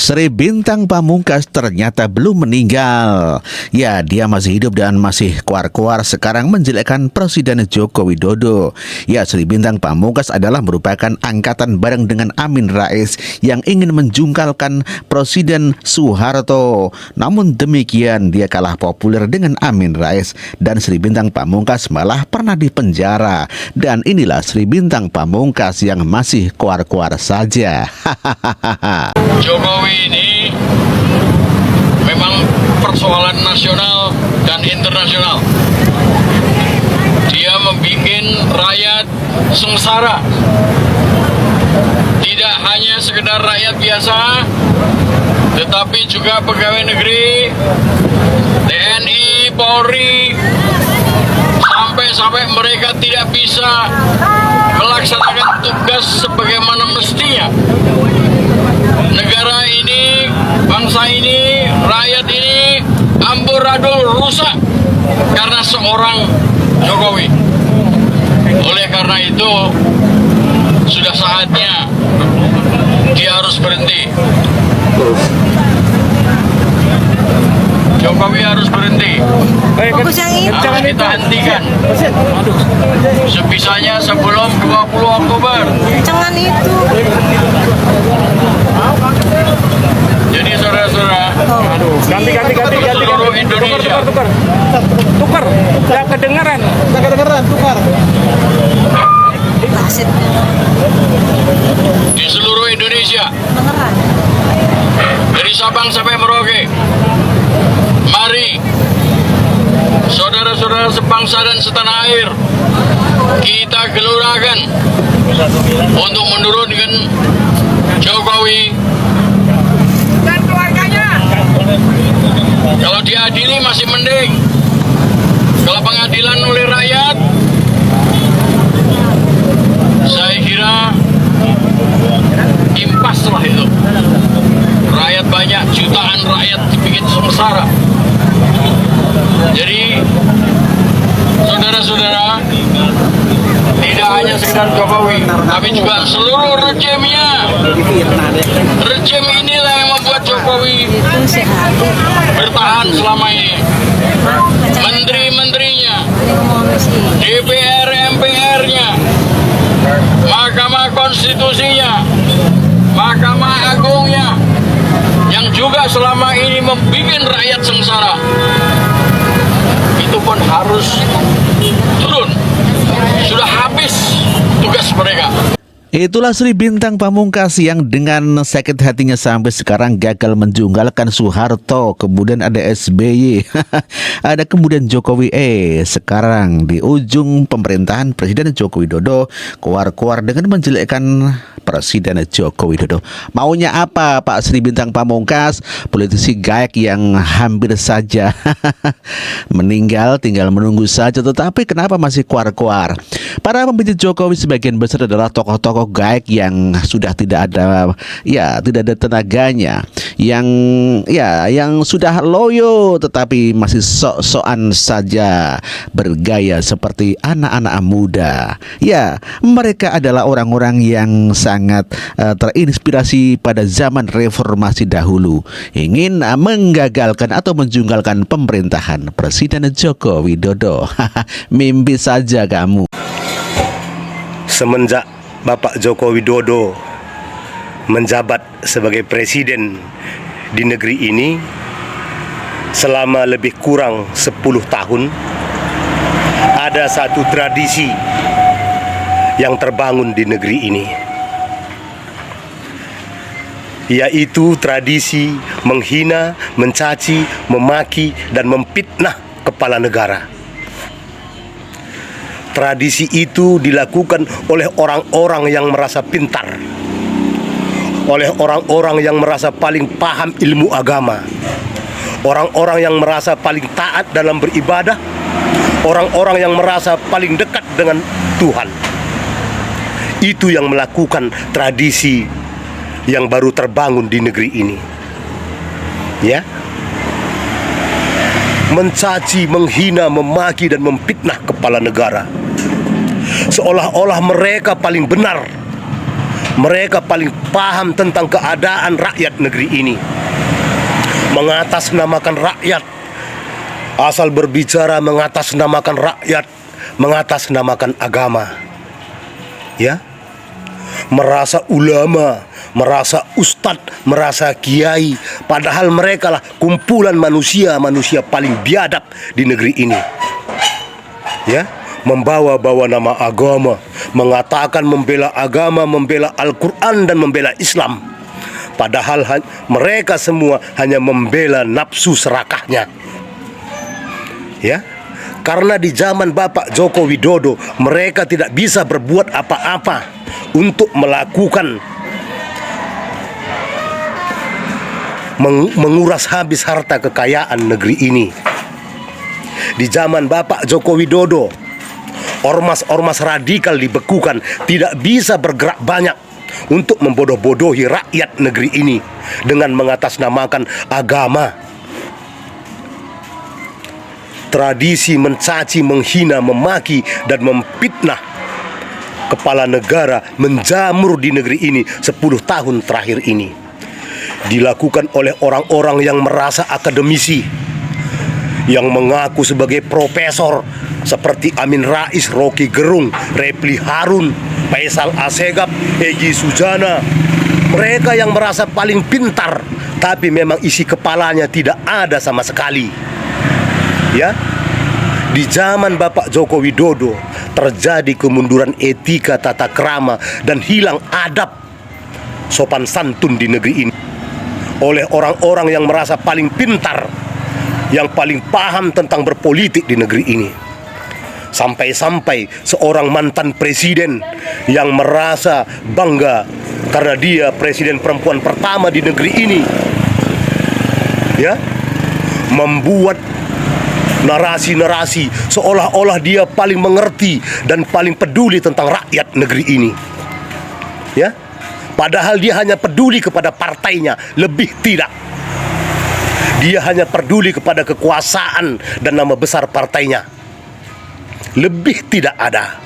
Sri Bintang Pamungkas ternyata belum meninggal. Ya, dia masih hidup dan masih kuar-kuar sekarang menjelekkan Presiden Joko Widodo. Ya, Sri Bintang Pamungkas adalah merupakan angkatan bareng dengan Amin Rais yang ingin menjungkalkan Presiden Soeharto. Namun demikian, dia kalah populer dengan Amin Rais dan Sri Bintang Pamungkas malah pernah dipenjara. Dan inilah Sri Bintang Pamungkas yang masih kuar-kuar saja. Jokowi ini memang persoalan nasional dan internasional. Dia membuat rakyat sengsara. Tidak hanya sekedar rakyat biasa, tetapi juga pegawai negeri, TNI, Polri, sampai mereka tidak bisa melaksanakan tugas sebagaimana mestinya. Negara ini, bangsa ini, rakyat ini amburadul rusak karena seorang Jokowi. Oleh karena itu, sudah saatnya dia harus berhenti. Jokowi harus berhenti. Harus kita hentikan. Sebisanya sebelum 20 Oktober. Jangan itu. Jadi saudara-saudara, Ganti seluruh Indonesia. Tukar, nggak kedengeran, tukar. Di seluruh Indonesia, Beneran. dari Sabang sampai Merauke, mari saudara-saudara sebangsa dan setanah air, kita gelurakan untuk menurunkan Jokowi dan keluarganya. Kalau diadili masih mending. Kalau pengadilan oleh rakyat, saya kira impas lah itu. Rakyat banyak, jutaan rakyat dibikin sengsara. Jadi, saudara-saudara, tidak hanya sekedar Jokowi, tapi juga seluruh rejimnya. Rejim inilah yang membuat Jokowi bertahan selama ini. Menteri-menterinya, DPR, MPR-nya, Mahkamah Konstitusinya, Mahkamah Agungnya, yang juga selama ini membuat rakyat sengsara, itu pun harus turun. Sudah habis tugas mereka. Itulah Sri Bintang Pamungkas yang dengan sakit hatinya sampai sekarang gagal menjungkalkan Soeharto. Kemudian ada SBY, ada kemudian Jokowi. Sekarang di ujung pemerintahan Presiden Joko Widodo keluar-keluar dengan menjelekkan Presiden Joko Widodo. Maunya apa Pak Sri Bintang Pamungkas? Politisi gaek yang hampir saja meninggal, tinggal menunggu saja. Tetapi kenapa masih kuar-kuar? Para pembenci Jokowi sebagian besar adalah tokoh-tokoh gaek yang sudah tidak ada tenaganya, yang sudah loyo tetapi masih sok-sokan saja bergaya seperti anak-anak muda. Ya, mereka adalah orang-orang yang sangat terinspirasi pada zaman reformasi dahulu, ingin menggagalkan atau menjungkalkan pemerintahan Presiden Joko Widodo. Mimpi saja kamu. Semenjak Bapak Joko Widodo menjabat sebagai presiden di negeri ini selama lebih kurang 10 tahun, ada satu tradisi yang terbangun di negeri ini, yaitu tradisi menghina, mencaci, memaki, dan memfitnah kepala negara. Tradisi itu dilakukan oleh orang-orang yang merasa pintar, oleh orang-orang yang merasa paling paham ilmu agama, orang-orang yang merasa paling taat dalam beribadah, orang-orang yang merasa paling dekat dengan Tuhan. Itu yang melakukan tradisi yang baru terbangun di negeri ini. Ya. Mencaci, menghina, memaki, dan memfitnah kepala negara. Seolah-olah mereka paling benar, Mereka paling paham tentang keadaan rakyat negeri ini. Mengatasnamakan rakyat, asal berbicara mengatasnamakan rakyat, mengatasnamakan agama. Ya, merasa ulama, merasa ustadz, merasa kiai, padahal mereka lah kumpulan manusia paling biadab di negeri ini. Ya, membawa-bawa nama agama, mengatakan membela agama, membela Al-Quran dan membela Islam. Padahal mereka semua hanya membela nafsu serakahnya. Ya, karena di zaman Bapak Joko Widodo mereka tidak bisa berbuat apa-apa untuk melakukan menguras habis harta kekayaan negeri ini. Di zaman Bapak Joko Widodo, ormas-ormas radikal dibekukan, tidak bisa bergerak banyak untuk membodoh-bodohi rakyat negeri ini dengan mengatasnamakan agama. Tradisi mencaci, menghina, memaki, dan memfitnah kepala negara menjamur di negeri ini 10 tahun terakhir ini. Dilakukan oleh orang-orang yang merasa akademisi, yang mengaku sebagai profesor seperti Amin Rais, Rocky Gerung, Repli Harun, Faisal Assegaf, Egy Sujana. Mereka yang merasa paling pintar, tapi memang isi kepalanya tidak ada sama sekali. Ya, di zaman Bapak Joko Widodo terjadi kemunduran etika, tata krama, dan hilang adab sopan santun di negeri ini oleh orang-orang yang merasa paling pintar, yang paling paham tentang berpolitik di negeri ini. Sampai-sampai seorang mantan presiden yang merasa bangga karena dia presiden perempuan pertama di negeri ini, ya, membuat narasi-narasi seolah-olah dia paling mengerti dan paling peduli tentang rakyat negeri ini. Ya, padahal dia hanya peduli kepada partainya, lebih tidak. Dia hanya peduli kepada kekuasaan dan nama besar partainya, lebih tidak ada.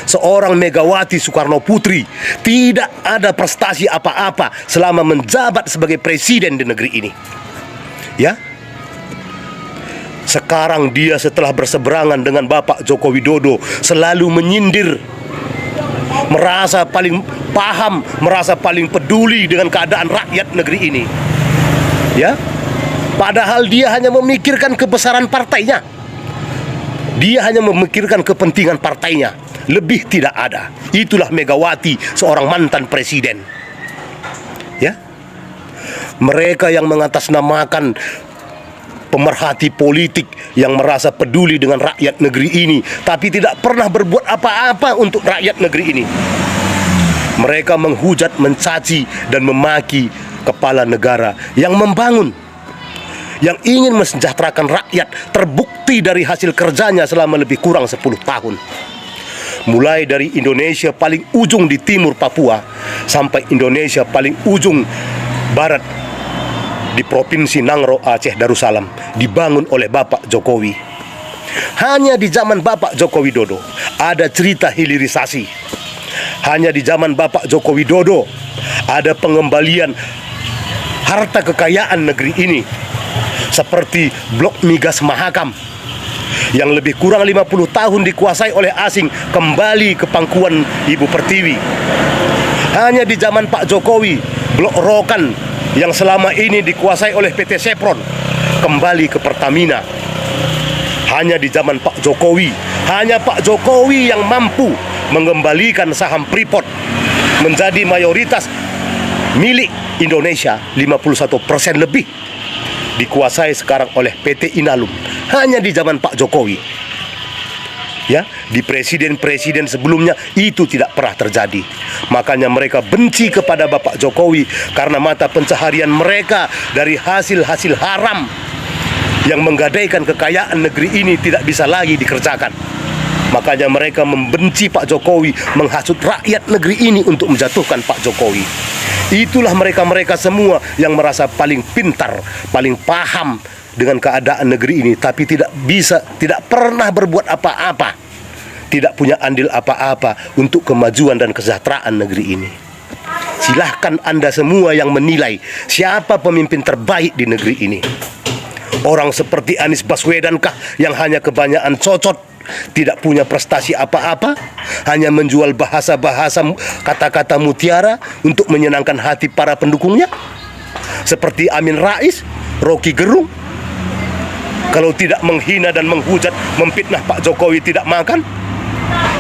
Seorang Megawati Soekarno Putri tidak ada prestasi apa-apa selama menjabat sebagai presiden di negeri ini. Ya, sekarang dia setelah berseberangan dengan Bapak Joko Widodo selalu menyindir, merasa paling paham, merasa paling peduli dengan keadaan rakyat negeri ini. Ya, padahal dia hanya memikirkan kebesaran partainya. Dia hanya memikirkan kepentingan partainya, lebih tidak ada. Itulah Megawati, seorang mantan presiden. Ya, mereka yang mengatasnamakan pemerhati politik yang merasa peduli dengan rakyat negeri ini, tapi tidak pernah berbuat apa-apa untuk rakyat negeri ini. Mereka menghujat, mencaci, dan memaki kepala negara yang membangun, yang ingin mensejahterakan rakyat, terbukti dari hasil kerjanya selama lebih kurang 10 tahun. Mulai dari Indonesia paling ujung di timur Papua sampai Indonesia paling ujung barat di Provinsi Nangro, Aceh Darussalam, dibangun oleh Bapak Jokowi. Hanya di zaman Bapak Joko Widodo ada cerita hilirisasi. Hanya di zaman Bapak Joko Widodo ada pengembalian harta kekayaan negeri ini, seperti Blok Migas Mahakam yang lebih kurang 50 tahun dikuasai oleh asing kembali ke pangkuan Ibu Pertiwi. Hanya di zaman Pak Jokowi, Blok Rokan yang selama ini dikuasai oleh PT Sepron kembali ke Pertamina. Hanya di zaman Pak Jokowi, hanya Pak Jokowi yang mampu mengembalikan saham Freeport menjadi mayoritas milik Indonesia, 51% lebih dikuasai sekarang oleh PT Inalum. Hanya di zaman Pak Jokowi. Ya, di presiden-presiden sebelumnya itu tidak pernah terjadi. Makanya mereka benci kepada Bapak Jokowi karena mata pencaharian mereka dari hasil-hasil haram yang menggadaikan kekayaan negeri ini tidak bisa lagi dikerjakan. Makanya mereka membenci Pak Jokowi, menghasut rakyat negeri ini untuk menjatuhkan Pak Jokowi. Itulah mereka-mereka semua yang merasa paling pintar, paling paham dengan keadaan negeri ini, tapi tidak pernah berbuat apa-apa, tidak punya andil apa-apa untuk kemajuan dan kesejahteraan negeri ini. Silahkan Anda semua yang menilai siapa pemimpin terbaik di negeri ini. Orang seperti Anies Baswedan kah yang hanya kebanyakan cocot, tidak punya prestasi apa-apa, hanya menjual bahasa-bahasa kata-kata mutiara untuk menyenangkan hati para pendukungnya? Seperti Amin Rais, Rocky Gerung, kalau tidak menghina dan menghujat, memfitnah Pak Jokowi tidak makan?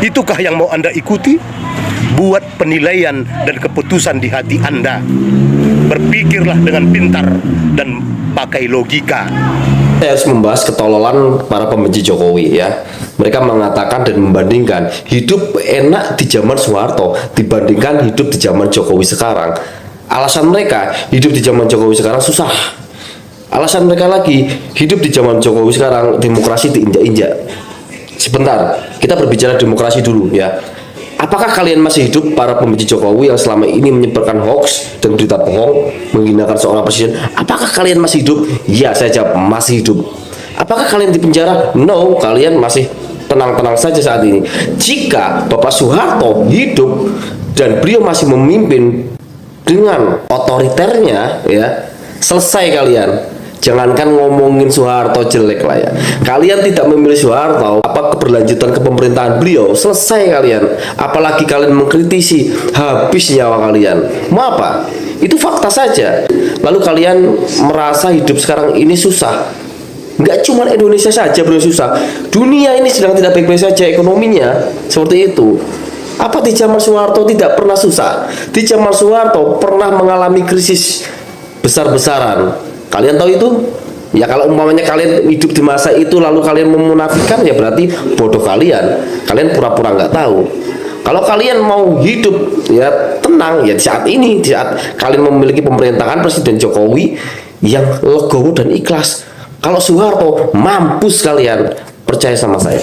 Itukah yang mau Anda ikuti? Buat penilaian dan keputusan di hati Anda. Berpikirlah dengan pintar dan pakai logika. Saya harus membahas ketololan para pembenci Jokowi ya. Mereka mengatakan dan membandingkan hidup enak di zaman Soeharto dibandingkan hidup di zaman Jokowi sekarang. Alasan mereka hidup di zaman Jokowi sekarang susah. Alasan mereka lagi hidup di zaman Jokowi sekarang demokrasi diinjak-injak. Sebentar, kita berbicara demokrasi dulu ya. Apakah kalian masih hidup para pembenci Jokowi yang selama ini menyebarkan hoax dan berita bohong, menghinakan seorang presiden? Apakah kalian masih hidup? Ya, saya jawab masih hidup. Apakah kalian di penjara? No, kalian masih tenang-tenang saja saat ini. Jika Bapak Soeharto hidup dan beliau masih memimpin dengan otoriternya, ya selesai kalian. Jangankan ngomongin Soeharto jelek lah ya. Kalian tidak memilih Soeharto, apa keberlanjutan kepemerintahan beliau, selesai kalian. Apalagi kalian mengkritisi, habis nyawa kalian. Mau apa? Itu fakta saja. Lalu kalian merasa hidup sekarang ini susah. Nggak cuma Indonesia saja bro susah. Dunia ini sedang tidak baik-baik saja ekonominya. Seperti itu. Apa di zaman Soeharto tidak pernah susah? Di zaman Soeharto pernah mengalami krisis besar-besaran. Kalian tahu itu? Ya kalau umpamanya kalian hidup di masa itu lalu kalian memunafikan, ya berarti bodoh kalian. Kalian pura-pura nggak tahu. Kalau kalian mau hidup ya tenang ya di saat ini, di saat kalian memiliki pemerintahan Presiden Jokowi yang legowo dan ikhlas. Kalau Soeharto mampus kalian, percaya sama saya.